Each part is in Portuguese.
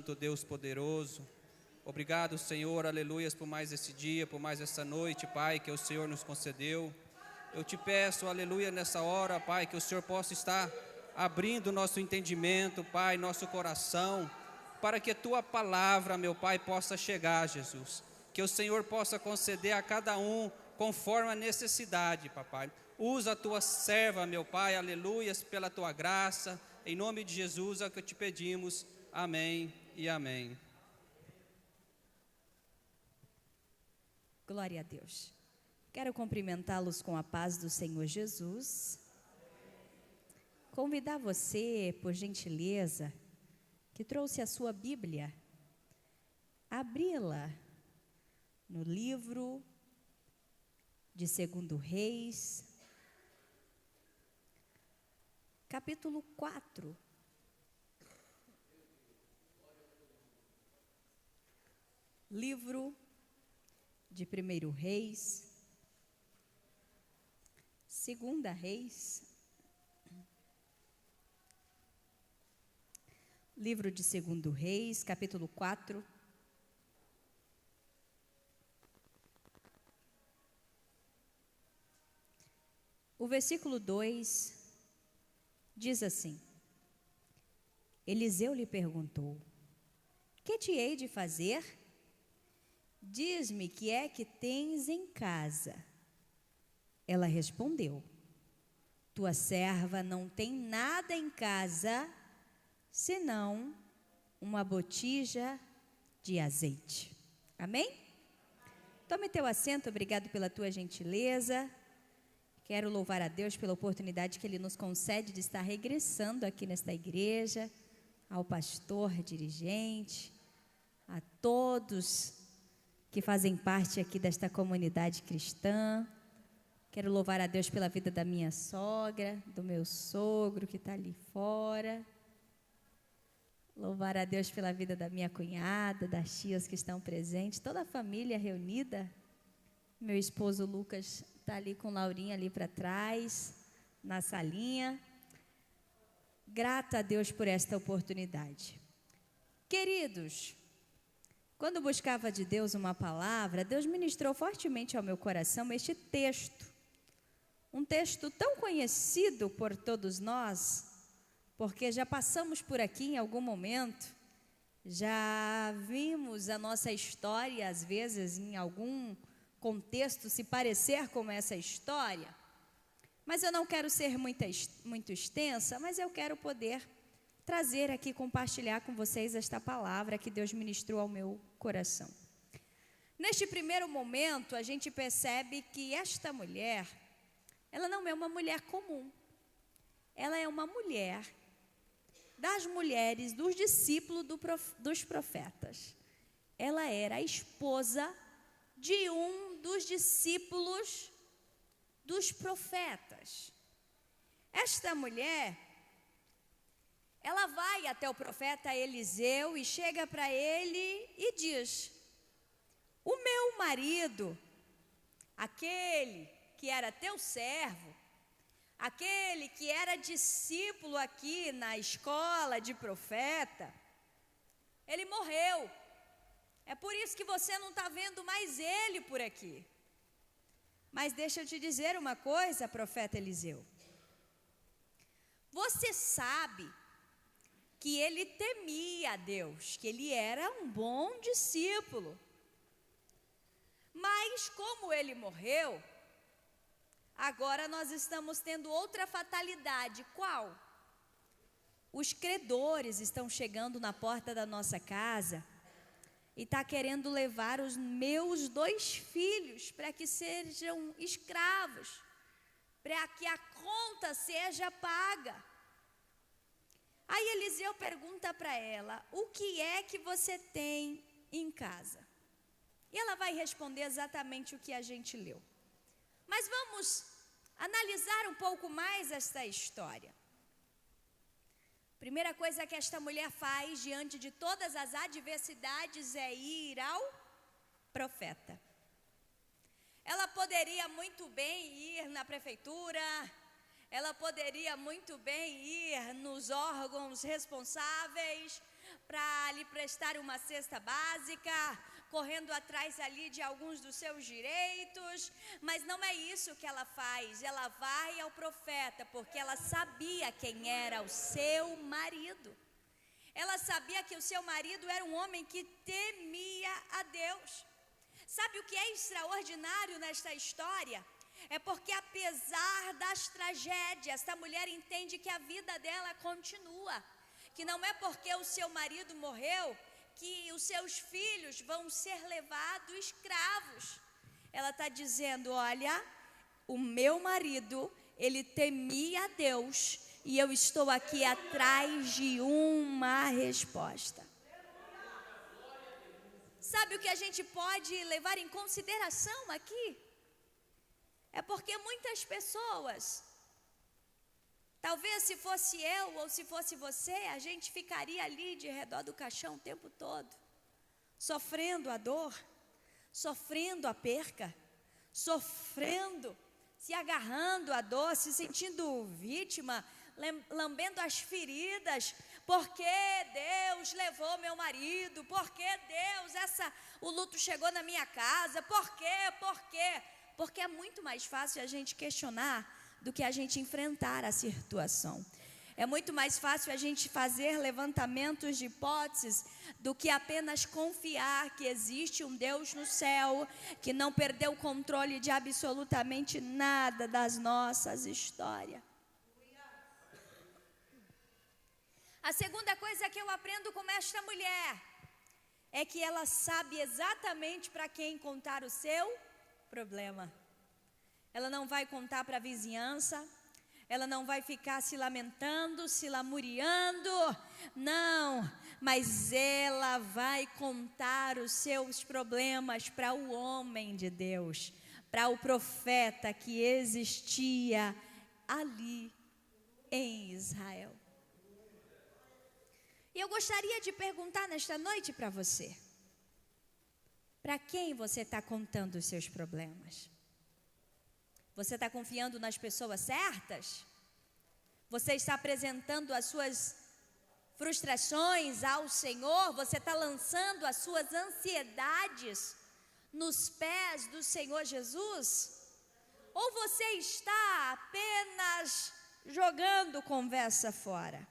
Santo, Deus poderoso. Obrigado, Senhor, aleluias, por mais esse dia, por mais essa noite, Pai, que o Senhor nos concedeu. Eu te peço, aleluia, nessa hora, Pai, que o Senhor possa estar abrindo nosso entendimento, Pai, nosso coração, para que a Tua palavra, meu Pai, possa chegar, Jesus. Que o Senhor possa conceder a cada um conforme a necessidade, Papai. Usa a Tua serva, meu Pai, aleluias, pela Tua graça. Em nome de Jesus é o que te pedimos. Amém e amém. Glória a Deus. Quero cumprimentá-los com a paz do Senhor Jesus. Convidar você, por gentileza, que trouxe a sua Bíblia, abri-la no livro de 2 Reis, capítulo 4. Livro de 1 Reis, 2 Reis, livro de 2 Reis, capítulo 4. O versículo 2 diz assim: Eliseu lhe perguntou: que te hei de fazer? Diz-me que é que tens em casa. Ela respondeu: tua serva não tem nada em casa, senão uma botija de azeite. Amém? Tome teu assento, obrigado pela tua gentileza. Quero louvar a Deus pela oportunidade que Ele nos concede de estar regressando aqui nesta igreja, ao pastor dirigente, a todos que fazem parte aqui desta comunidade cristã. Quero louvar a Deus pela vida da minha sogra, do meu sogro que está ali fora. Louvar a Deus pela vida da minha cunhada, das tias que estão presentes, toda a família reunida. Meu esposo Lucas está ali com Laurinha ali para trás, na salinha. Grata a Deus por esta oportunidade. Queridos, quando buscava de Deus uma palavra, Deus ministrou fortemente ao meu coração este texto. Um texto tão conhecido por todos nós, porque já passamos por aqui em algum momento, já vimos a nossa história, às vezes, em algum contexto, se parecer com essa história. Mas eu não quero ser muito extensa, mas eu quero poder trazer aqui, compartilhar com vocês esta palavra que Deus ministrou ao meu coração. Neste primeiro momento, a gente percebe que esta mulher, ela não é uma mulher comum. Ela é uma mulher das mulheres, dos discípulos dos profetas. Ela era a esposa de um dos discípulos dos profetas. Esta mulher, ela vai até o profeta Eliseu e chega para ele e diz: o meu marido, aquele que era teu servo, aquele que era discípulo aqui na escola de profeta, ele morreu. É por isso que você não está vendo mais ele por aqui. Mas deixa eu te dizer uma coisa, profeta Eliseu. Você sabe que ele temia a Deus, que ele era um bom discípulo. Mas como ele morreu, agora nós estamos tendo outra fatalidade. Qual? Os credores estão chegando na porta da nossa casa e está querendo levar os meus 2 filhos para que sejam escravos, para que a conta seja paga. Aí Eliseu pergunta para ela: o que é que você tem em casa? E ela vai responder exatamente o que a gente leu. Mas vamos analisar um pouco mais esta história. Primeira coisa que esta mulher faz diante de todas as adversidades é ir ao profeta. Ela poderia muito bem ir na prefeitura, ela poderia muito bem ir nos órgãos responsáveis para lhe prestar uma cesta básica, correndo atrás ali de alguns dos seus direitos, mas não é isso que ela faz. Ela vai ao profeta, porque ela sabia quem era o seu marido. Ela sabia que o seu marido era um homem que temia a Deus. Sabe o que é extraordinário nesta história? É porque apesar das tragédias, esta mulher entende que a vida dela continua. Que não é porque o seu marido morreu que os seus filhos vão ser levados escravos. Ela está dizendo, olha, o meu marido, ele temia a Deus e eu estou aqui atrás de uma resposta. Sabe o que a gente pode levar em consideração aqui? É porque muitas pessoas, talvez se fosse eu ou se fosse você, a gente ficaria ali de redor do caixão o tempo todo, sofrendo a dor, sofrendo a perca, sofrendo, se agarrando à dor, se sentindo vítima, lambendo as feridas. Porque Deus levou meu marido? Porque Deus, o luto chegou na minha casa? Por quê? Porque é muito mais fácil a gente questionar do que a gente enfrentar a situação. É muito mais fácil a gente fazer levantamentos de hipóteses do que apenas confiar que existe um Deus no céu, que não perdeu o controle de absolutamente nada das nossas histórias. A segunda coisa que eu aprendo com esta mulher é que ela sabe exatamente para quem contar o seu problema. Ela não vai contar para a vizinhança, ela não vai ficar se lamentando, se lamuriando, não, mas ela vai contar os seus problemas para o homem de Deus, para o profeta que existia ali em Israel. E eu gostaria de perguntar nesta noite para você: para quem você está contando os seus problemas? Você está confiando nas pessoas certas? Você está apresentando as suas frustrações ao Senhor? Você está lançando as suas ansiedades nos pés do Senhor Jesus? Ou você está apenas jogando conversa fora?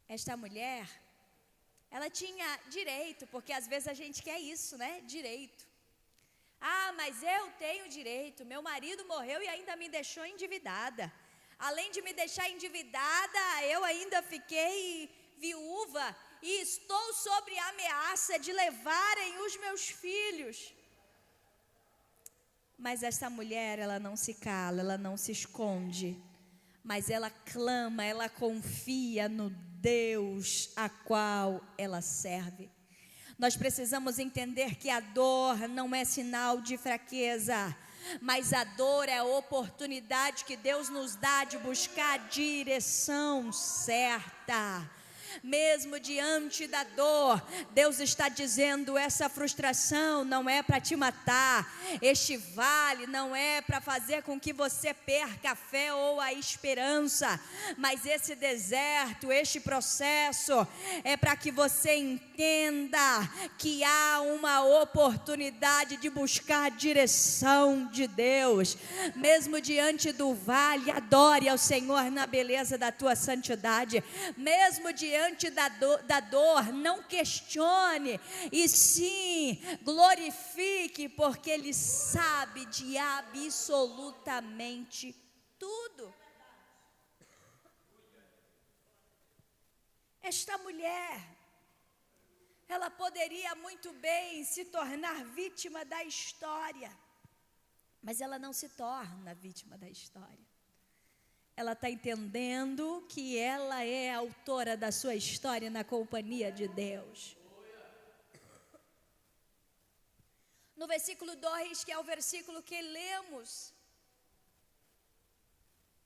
Esta mulher, ela tinha direito, porque às vezes a gente quer isso, né? Direito. Ah, mas eu tenho direito, meu marido morreu e ainda me deixou endividada. Além de me deixar endividada, eu ainda fiquei viúva e estou sob a ameaça de levarem os meus filhos. Mas essa mulher, ela não se cala, ela não se esconde, mas ela clama, ela confia no Deus a qual ela serve. Nós precisamos entender que a dor não é sinal de fraqueza, mas a dor é a oportunidade que Deus nos dá de buscar a direção certa. Mesmo diante da dor, Deus está dizendo: essa frustração não é para te matar, este vale não é para fazer com que você perca a fé ou a esperança, mas esse deserto, este processo é para que você entenda que há uma oportunidade de buscar a direção de Deus. Mesmo diante do vale, adore ao Senhor na beleza da tua santidade. Mesmo diante da dor, não questione, e sim glorifique, porque Ele sabe de absolutamente tudo. Esta mulher, ela poderia muito bem se tornar vítima da história, mas ela não se torna vítima da história. Ela está entendendo que ela é a autora da sua história na companhia de Deus. No versículo 2, que é o versículo que lemos,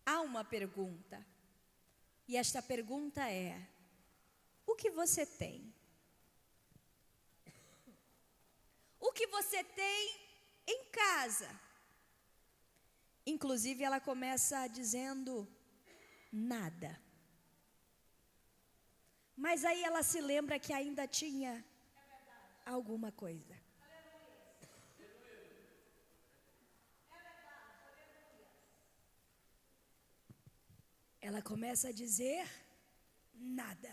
há uma pergunta. E esta pergunta é: o que você tem? O que você tem em casa? Inclusive, ela começa dizendo: nada. Mas aí ela se lembra que ainda tinha alguma coisa. Ela começa a dizer nada.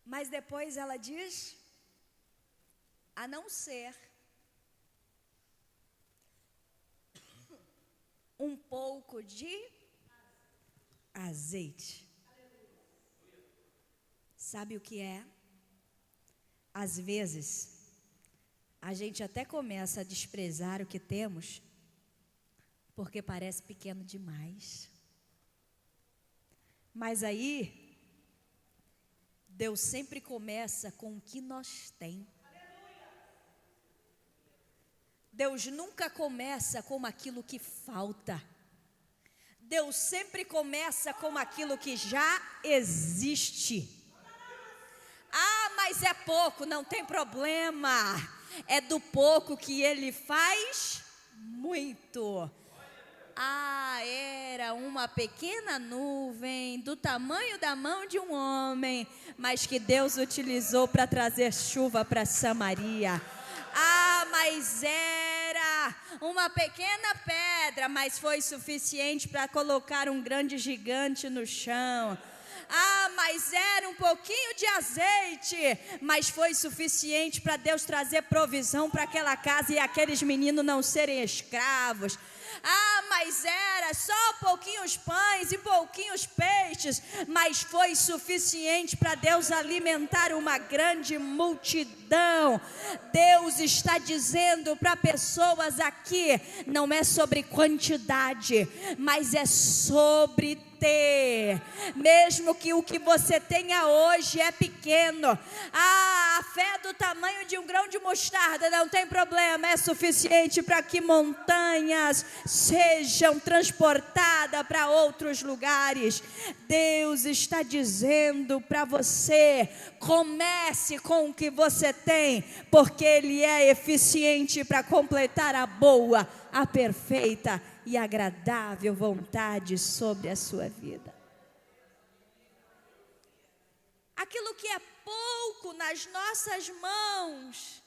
Mas depois ela diz, a não ser um pouco de azeite. Sabe o que é? Às vezes, a gente até começa a desprezar o que temos, porque parece pequeno demais. Mas aí, Deus sempre começa com o que nós temos. Deus nunca começa com aquilo que falta. Deus sempre começa com aquilo que já existe. Ah, mas é pouco, não tem problema. É do pouco que Ele faz muito. Ah, era uma pequena nuvem do tamanho da mão de um homem, mas que Deus utilizou para trazer chuva para Samaria. Ah, mas era uma pequena pedra, mas foi suficiente para colocar um grande gigante no chão. Ah, mas era um pouquinho de azeite, mas foi suficiente para Deus trazer provisão para aquela casa e aqueles meninos não serem escravos. Ah, mas era só pouquinhos pães e pouquinhos peixes, mas foi suficiente para Deus alimentar uma grande multidão. Deus está dizendo para pessoas aqui, não é sobre quantidade, mas é sobre ter. Mesmo que o que você tenha hoje é pequeno, a fé do tamanho de um grão de mostarda, não tem problema, é suficiente para que montanhas sejam transportadas para outros lugares. Deus está dizendo para você, comece com o que você tem, porque Ele é eficiente para completar a boa, a perfeita e agradável vontade sobre a sua vida. Aquilo que é pouco nas nossas mãos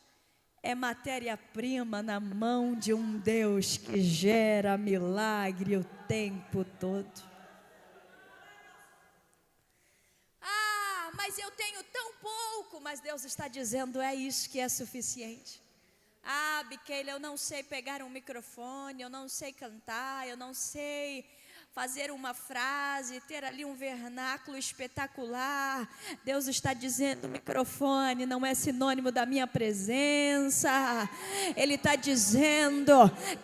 é matéria-prima na mão de um Deus que gera milagre o tempo todo. Ah, mas eu tenho tão pouco, mas Deus está dizendo, é isso que é suficiente. Ah, Biqueila, eu não sei pegar um microfone, eu não sei cantar, eu não sei fazer uma frase, ter ali um vernáculo espetacular. Deus está dizendo, o microfone não é sinônimo da minha presença. Ele está dizendo,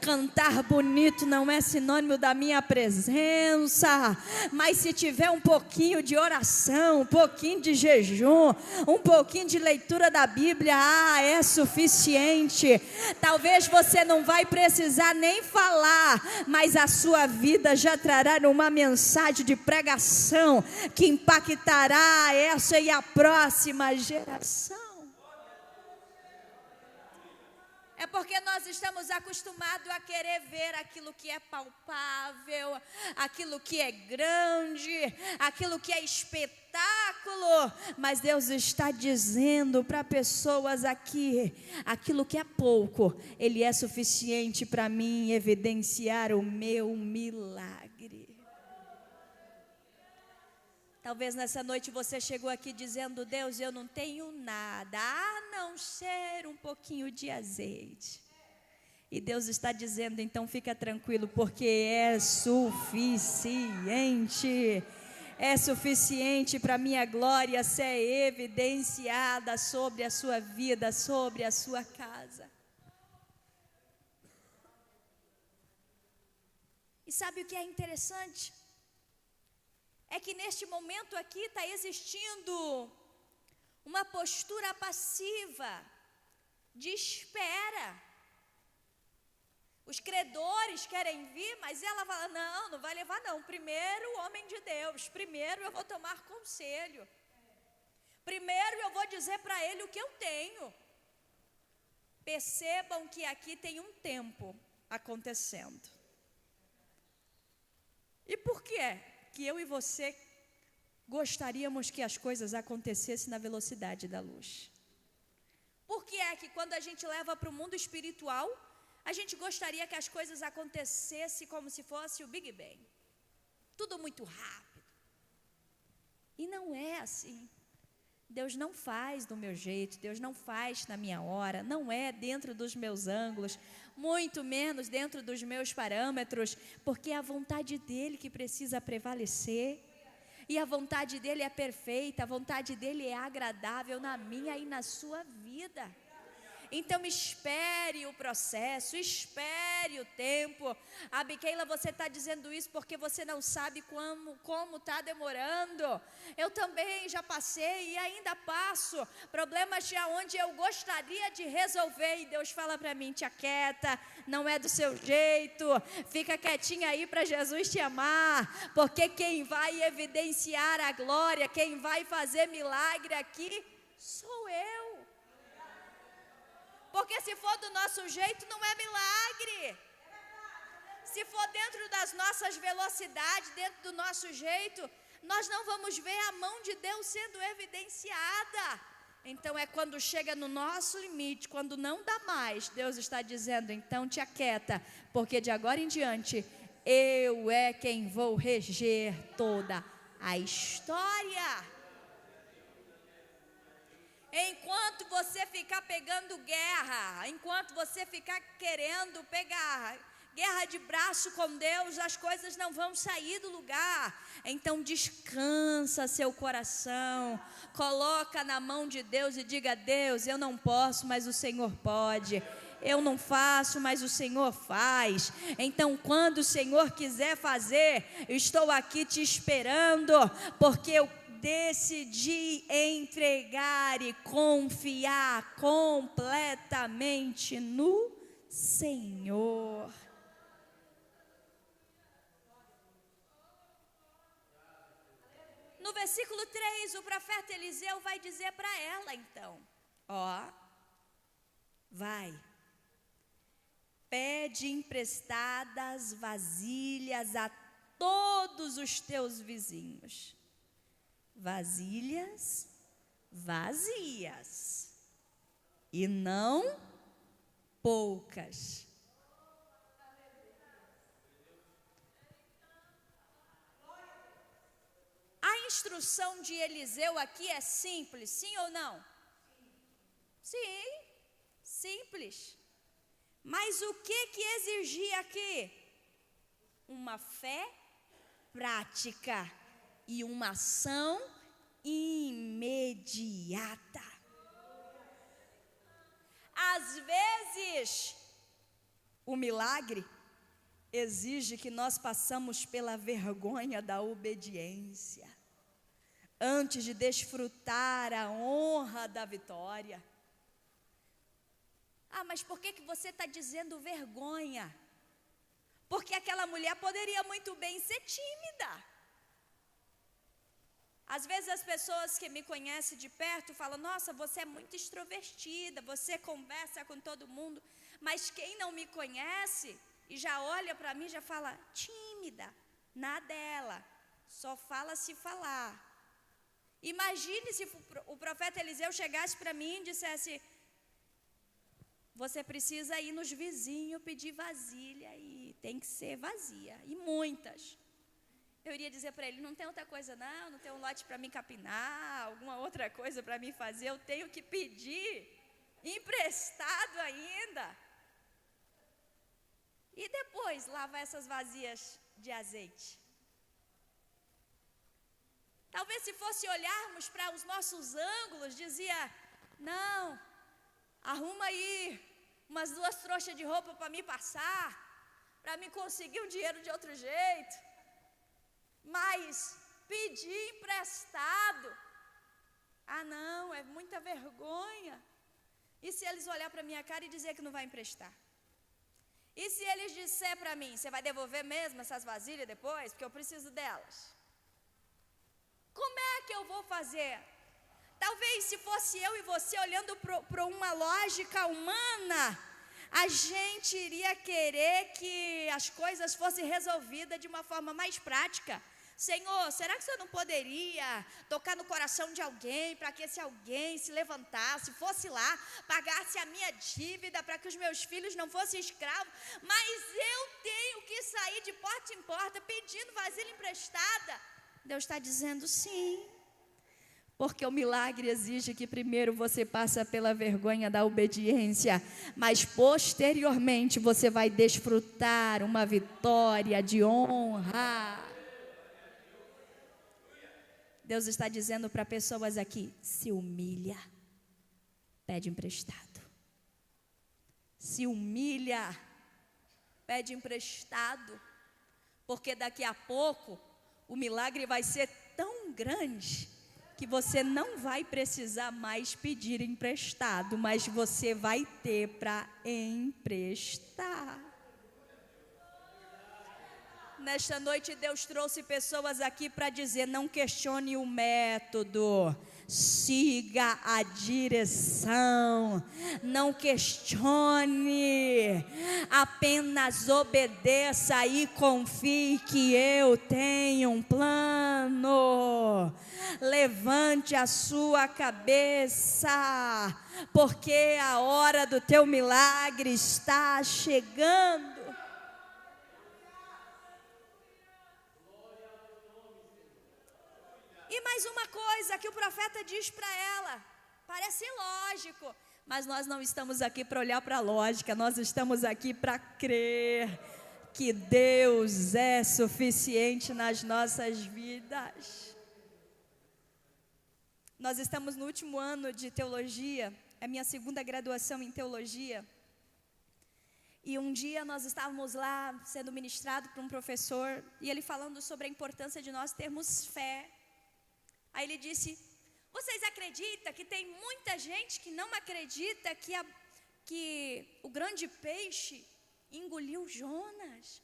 cantar bonito não é sinônimo da minha presença. Mas se tiver um pouquinho de oração, um pouquinho de jejum, um pouquinho de leitura da Bíblia, é suficiente. Talvez você não vai precisar nem falar, mas a sua vida já trará uma mensagem de pregação que impactará essa e a próxima geração. É porque nós estamos acostumados a querer ver aquilo que é palpável, aquilo que é grande, aquilo que é espetáculo. Mas Deus está dizendo para pessoas aqui, aquilo que é pouco, Ele é suficiente para mim evidenciar o meu milagre. Talvez nessa noite você chegou aqui dizendo, Deus, eu não tenho nada, a não ser um pouquinho de azeite. E Deus está dizendo, então fica tranquilo, porque é suficiente. É suficiente para a minha glória ser evidenciada sobre a sua vida, sobre a sua casa. E sabe o que é interessante? É que neste momento aqui está existindo uma postura passiva, de espera. Os credores querem vir, mas ela fala, não vai levar não. Primeiro o homem de Deus, primeiro eu vou tomar conselho. Primeiro eu vou dizer para ele o que eu tenho. Percebam que aqui tem um tempo acontecendo. E por quê? que eu e você gostaríamos que as coisas acontecessem na velocidade da luz? Por que é que quando a gente leva para o mundo espiritual, a gente gostaria que as coisas acontecessem como se fosse o Big Bang? Tudo muito rápido. E não é assim. Deus não faz do meu jeito, Deus não faz na minha hora, não é dentro dos meus ângulos, muito menos dentro dos meus parâmetros, porque é a vontade dEle que precisa prevalecer. E a vontade dEle é perfeita, a vontade dEle é agradável na minha e na sua vida. Então espere o processo, espere o tempo. Micaela, você está dizendo isso porque você não sabe como está demorando. Eu também já passei e ainda passo problemas onde eu gostaria de resolver, e Deus fala para mim: te aquieta, não é do seu jeito, fica quietinha aí para Jesus te amar, porque quem vai evidenciar a glória, quem vai fazer milagre aqui sou eu. Porque se for do nosso jeito, não é milagre. Se for dentro das nossas velocidades, dentro do nosso jeito, nós não vamos ver a mão de Deus sendo evidenciada. Então é quando chega no nosso limite, quando não dá mais, Deus está dizendo: então te aquieta, porque de agora em diante, eu é quem vou reger toda a história. Enquanto você ficar pegando guerra, enquanto você ficar querendo pegar guerra de braço com Deus, as coisas não vão sair do lugar. Então descansa seu coração, coloca na mão de Deus e diga: Deus, eu não posso, mas o Senhor pode. Eu não faço, mas o Senhor faz. Então quando o Senhor quiser fazer, eu estou aqui te esperando, porque eu decidi entregar e confiar completamente no Senhor. No versículo 3, o profeta Eliseu vai dizer para ela então: vai, pede emprestadas vasilhas a todos os teus vizinhos. Vasilhas vazias, e não poucas. A instrução de Eliseu aqui é simples, sim ou não? Sim, simples. Mas o que exigia aqui? Uma fé prática e uma ação imediata. Às vezes, o milagre exige que nós passamos pela vergonha da obediência, antes de desfrutar a honra da vitória. Mas por que você está dizendo vergonha? Porque aquela mulher poderia muito bem ser tímida. Às vezes as pessoas que me conhecem de perto falam: nossa, você é muito extrovertida, você conversa com todo mundo. Mas quem não me conhece e já olha para mim, já fala: tímida, na dela, só fala se falar. Imagine se o profeta Eliseu chegasse para mim e dissesse: você precisa ir nos vizinhos pedir vasilha, e tem que ser vazia, e muitas. Eu iria dizer para ele: não tem outra coisa não tem um lote para mim capinar, alguma outra coisa para mim fazer, eu tenho que pedir emprestado ainda. E depois lavar essas vasilhas de azeite. Talvez se fosse olharmos para os nossos ângulos, dizia: não, arruma aí umas 2 trouxas de roupa para me passar, para me conseguir um dinheiro de outro jeito. Mas pedir emprestado, não, é muita vergonha. E se eles olhar para minha cara e dizer que não vai emprestar? E se eles disser para mim: você vai devolver mesmo essas vasilhas depois, porque eu preciso delas? Como é que eu vou fazer? Talvez se fosse eu e você olhando para uma lógica humana, a gente iria querer que as coisas fossem resolvidas de uma forma mais prática. Senhor, será que o Senhor não poderia tocar no coração de alguém, para que esse alguém se levantasse, fosse lá, pagasse a minha dívida, para que os meus filhos não fossem escravos, mas eu tenho que sair de porta em porta pedindo vasilha emprestada? Deus está dizendo sim, porque o milagre exige que primeiro você passe pela vergonha da obediência, mas posteriormente você vai desfrutar uma vitória de honra. Deus está dizendo para pessoas aqui: se humilha, pede emprestado. Se humilha, pede emprestado, porque daqui a pouco o milagre vai ser tão grande que você não vai precisar mais pedir emprestado, mas você vai ter para emprestar. Nesta noite Deus trouxe pessoas aqui para dizer: não questione o método, siga a direção, não questione, apenas obedeça e confie que eu tenho um plano. Levante a sua cabeça, porque a hora do teu milagre está chegando. E mais uma coisa que o profeta diz para ela, parece lógico, mas nós não estamos aqui para olhar para a lógica, nós estamos aqui para crer que Deus é suficiente nas nossas vidas. Nós estamos no último ano de teologia, é minha segunda graduação em teologia, e um dia nós estávamos lá sendo ministrado por um professor, e ele falando sobre a importância de nós termos fé. Aí ele disse: vocês acreditam que tem muita gente que não acredita que o grande peixe engoliu Jonas?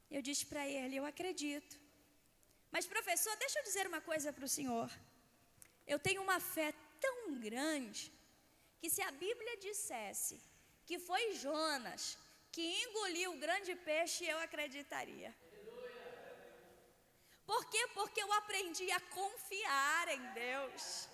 Eu disse para ele: eu acredito. Mas professor, deixa eu dizer uma coisa para o senhor. Eu tenho uma fé tão grande que se a Bíblia dissesse que foi Jonas que engoliu o grande peixe, eu acreditaria. Por quê? Porque eu aprendi a confiar em Deus.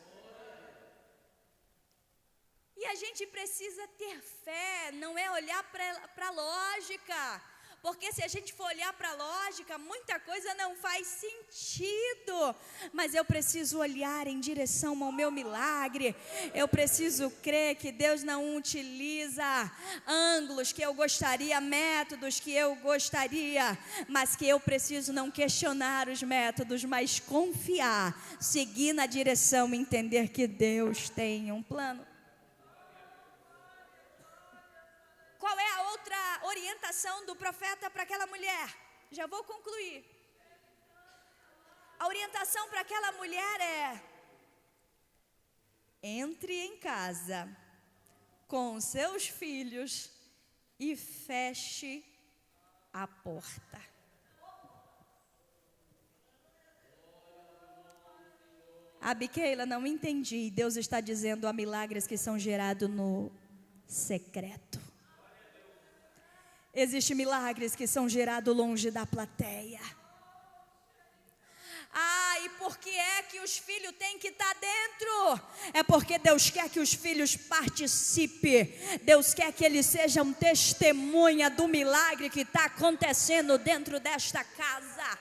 E a gente precisa ter fé, não é olhar para a lógica. Porque se a gente for olhar para a lógica, muita coisa não faz sentido. Mas eu preciso olhar em direção ao meu milagre. Eu preciso crer que Deus não utiliza ângulos que eu gostaria, métodos que eu gostaria, mas que eu preciso não questionar os métodos, mas confiar, seguir na direção, entender que Deus tem um plano. Qual é a outra orientação do profeta para aquela mulher? Já vou concluir. A orientação para aquela mulher é: entre em casa com seus filhos e feche a porta. Keila, não entendi. Deus está dizendo: há milagres que são gerados no secreto. Existem milagres que são gerados longe da plateia. E por que é que os filhos têm que estar dentro? É porque Deus quer que os filhos participem. Deus quer que eles sejam testemunha do milagre que está acontecendo dentro desta casa.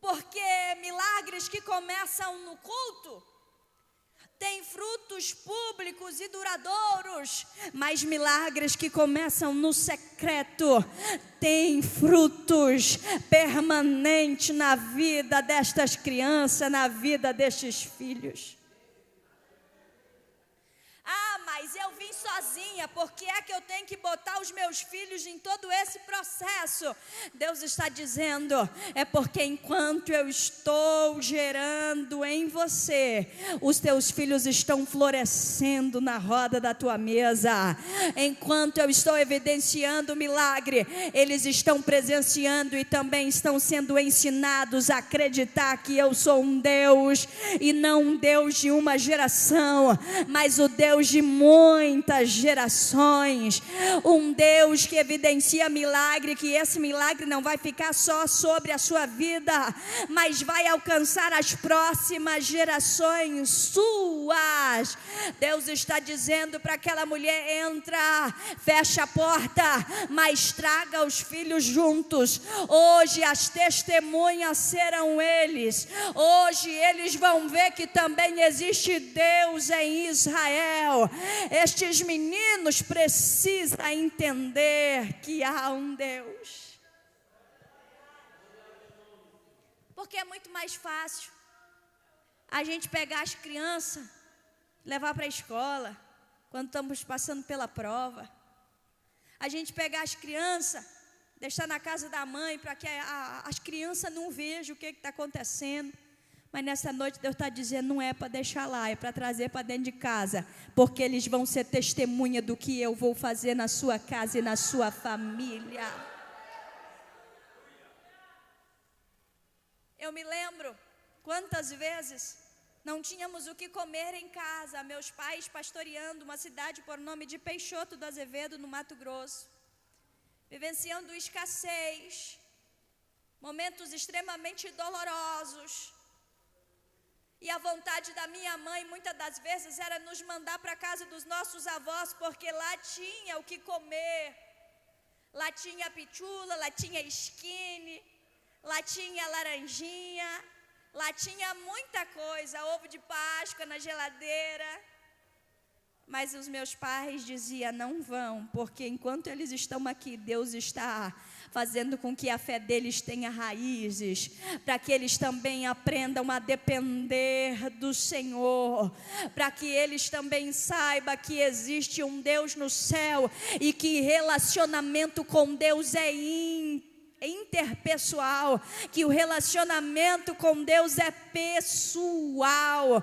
Porque milagres que começam no culto tem frutos públicos e duradouros, mas milagres que começam no secreto tem frutos permanentes na vida destas crianças, na vida destes filhos. Mas eu vim sozinha, por que é que eu tenho que botar os meus filhos em todo esse processo? Deus está dizendo: é porque enquanto eu estou gerando em você, os teus filhos estão florescendo na roda da tua mesa. Enquanto eu estou evidenciando o milagre, eles estão presenciando e também estão sendo ensinados a acreditar que eu sou um Deus, e não um Deus de uma geração, mas o Deus de muitas muitas gerações. Um Deus que evidencia milagre, que esse milagre não vai ficar só sobre a sua vida, mas vai alcançar as próximas gerações suas. Deus está dizendo para aquela mulher: entra, fecha a porta, mas traga os filhos juntos. Hoje as testemunhas serão eles. Hoje eles vão ver que também existe Deus em Israel. Estes meninos precisam entender que há um Deus. Porque é muito mais fácil a gente pegar as crianças, levar para a escola, quando estamos passando pela prova. A gente pegar as crianças, deixar na casa da mãe, para que as crianças não vejam o que está acontecendo. Mas nessa noite Deus está dizendo: não é para deixar lá, é para trazer para dentro de casa, porque eles vão ser testemunha do que eu vou fazer na sua casa e na sua família. Eu me lembro quantas vezes não tínhamos o que comer em casa, meus pais pastoreando uma cidade por nome de Peixoto do Azevedo, no Mato Grosso, vivenciando escassez, momentos extremamente dolorosos. E a vontade da minha mãe, muitas das vezes, era nos mandar para a casa dos nossos avós, porque lá tinha o que comer. Lá tinha pichula, lá tinha skinny, lá tinha laranjinha, lá tinha muita coisa, ovo de Páscoa na geladeira. Mas os meus pais diziam: não vão, porque enquanto eles estão aqui, Deus está fazendo com que a fé deles tenha raízes, para que eles também aprendam a depender do Senhor, para que eles também saibam que existe um Deus no céu e que relacionamento com Deus é interpessoal, que o relacionamento com Deus é pessoal.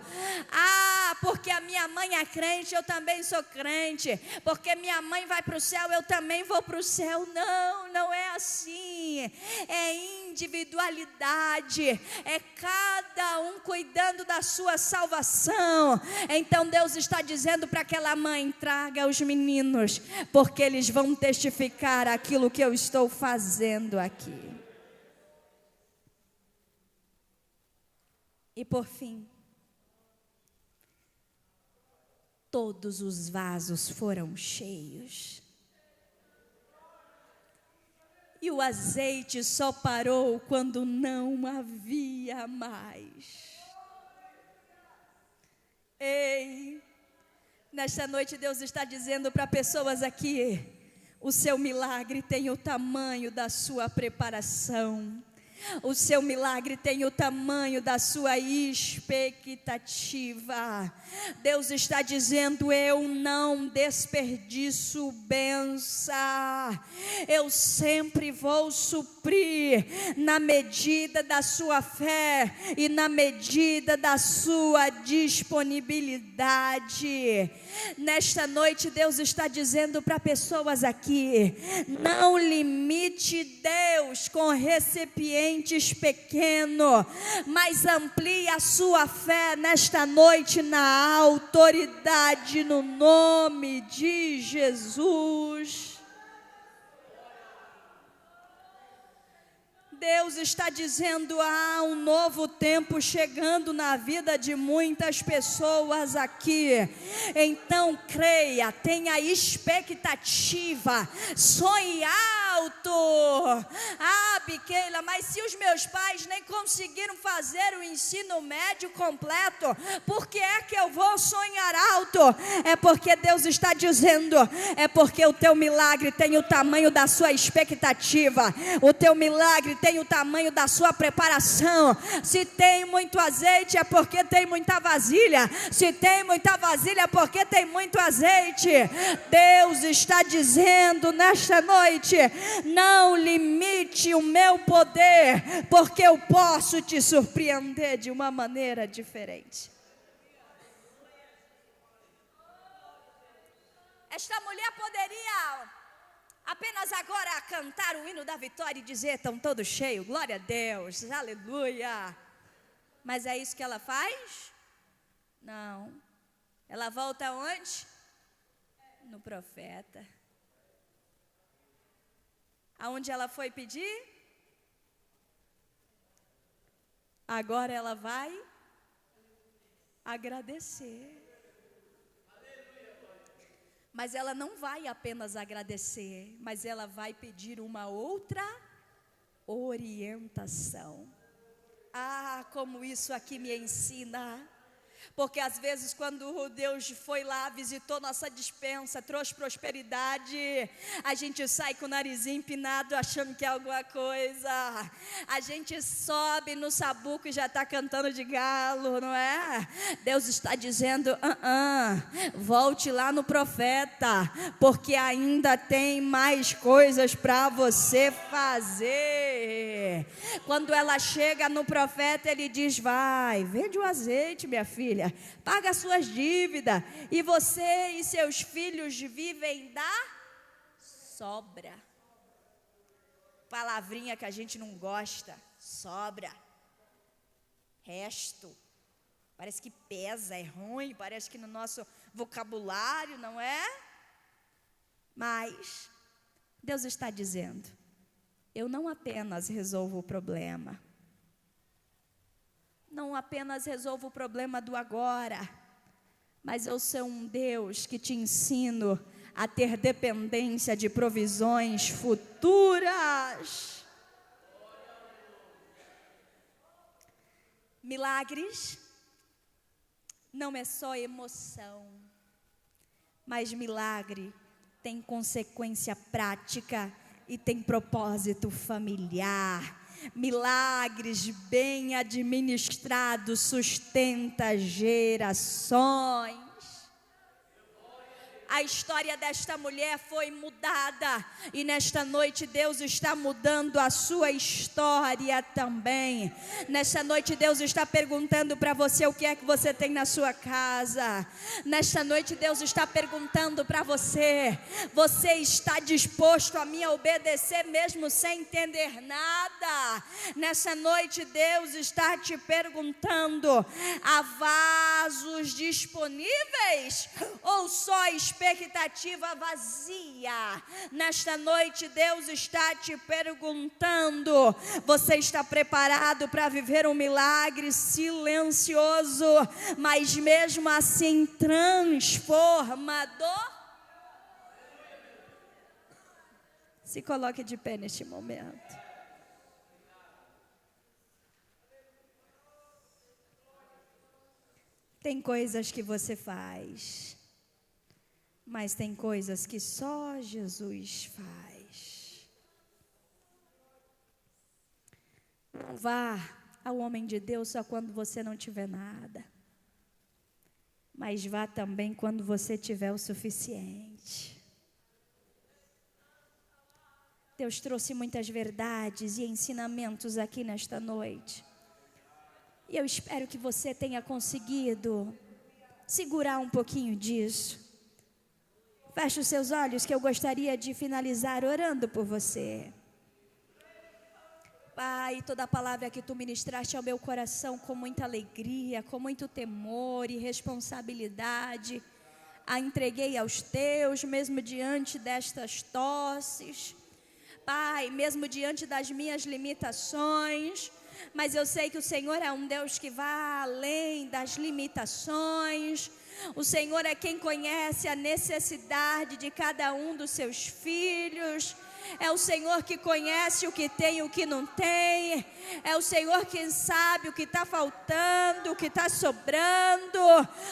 Porque a minha mãe é crente, eu também sou crente. Porque minha mãe vai para o céu, eu também vou para o céu. Não, não é assim. É individualidade, é cada um cuidando da sua salvação. Então Deus está dizendo para aquela mãe: traga os meninos, porque eles vão testificar aquilo que eu estou fazendo aqui. E por fim, todos os vasos foram cheios. E o azeite só parou quando não havia mais. Ei, nesta noite Deus está dizendo para pessoas aqui: o seu milagre tem o tamanho da sua preparação. O seu milagre tem o tamanho da sua expectativa. Deus está dizendo: eu não desperdiço bênção. Eu sempre vou suprir na medida da sua fé e na medida da sua disponibilidade. Nesta noite Deus está dizendo para pessoas aqui: não limite Deus com recipientes pequenos, mas amplie a sua fé nesta noite na autoridade, no nome de Jesus. Deus está dizendo: há um novo tempo chegando na vida de muitas pessoas aqui. Então creia, tenha expectativa, sonhe alto. Biqueila, mas se os meus pais nem conseguiram fazer o ensino médio completo, por que é que eu vou sonhar alto? É porque Deus está dizendo: é porque o teu milagre tem o tamanho da sua expectativa, o teu milagre tem o tamanho da sua preparação. Se tem muito azeite, é porque tem muita vasilha. Se tem muita vasilha, é porque tem muito azeite. Deus está dizendo nesta noite: não limite o meu poder, porque eu posso te surpreender de uma maneira diferente. Esta mulher poderia apenas agora cantar o hino da vitória e dizer: estão todos cheios, glória a Deus, aleluia. Mas é isso que ela faz? Não. Ela volta onde? no profeta. Aonde ela foi pedir? Agora ela vai agradecer. Mas ela não vai apenas agradecer, mas ela vai pedir uma outra orientação. Ah, como isso aqui me ensina. Porque às vezes quando Deus foi lá, visitou nossa despensa, trouxe prosperidade, a gente sai com o narizinho empinado achando que é alguma coisa. A gente sobe no sabuco e já está cantando de galo, não é? Deus está dizendo, volte lá no profeta, porque ainda tem mais coisas para você fazer. Quando ela chega no profeta, ele diz, vai, vende o azeite, minha filha. Paga as suas dívidas, e você e seus filhos vivem da sobra. Palavrinha que a gente não gosta, sobra, resto. Parece que pesa, é ruim, parece que no nosso vocabulário, não é? Mas Deus está dizendo, eu não apenas resolvo o problema, não apenas resolvo o problema do agora, mas eu sou um Deus que te ensino a ter dependência de provisões futuras. Milagres não é só emoção, mas milagre tem consequência prática e tem propósito familiar. Milagres bem administrados sustenta gerações. A história desta mulher foi mudada, e nesta noite Deus está mudando a sua história também. Nesta noite Deus está perguntando para você o que é que você tem na sua casa. Nesta noite Deus está perguntando para você, você está disposto a me obedecer mesmo sem entender nada? Nessa noite Deus está te perguntando, há vasos disponíveis ou só expectativa vazia? Nesta noite Deus está te perguntando, você está preparado para viver um milagre silencioso, mas mesmo assim transformador? Se coloque de pé neste momento. Tem coisas que você faz, mas tem coisas que só Jesus faz. Não vá ao homem de Deus só quando você não tiver nada, mas vá também quando você tiver o suficiente. Deus trouxe muitas verdades e ensinamentos aqui nesta noite, e eu espero que você tenha conseguido segurar um pouquinho disso. Feche os seus olhos, que eu gostaria de finalizar orando por você. Pai, toda a palavra que Tu ministraste ao meu coração com muita alegria, com muito temor e responsabilidade, a entreguei aos Teus, mesmo diante destas tosses. Pai, mesmo diante das minhas limitações, mas eu sei que o Senhor é um Deus que vai além das limitações. O Senhor é quem conhece a necessidade de cada um dos seus filhos. É o Senhor que conhece o que tem e o que não tem. É o Senhor quem sabe o que está faltando, o que está sobrando,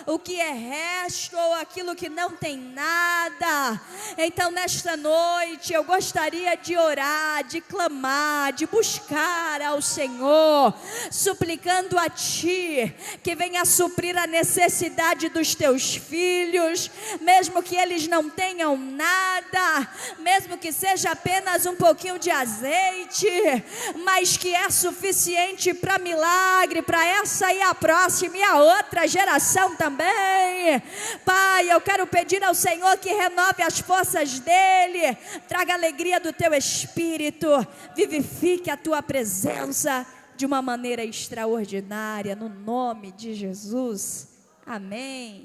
o que é resto ou aquilo que não tem nada. Então nesta noite eu gostaria de orar, de clamar, de buscar ao Senhor, suplicando a Ti que venha suprir a necessidade dos Teus filhos, mesmo que eles não tenham nada, mesmo que seja apenas um pouquinho de azeite, mas que é suficiente para milagre, para essa e a próxima e a outra geração também. Pai, eu quero pedir ao Senhor que renove as forças dele, traga alegria do Teu Espírito, vivifique a Tua presença de uma maneira extraordinária, no nome de Jesus. Amém.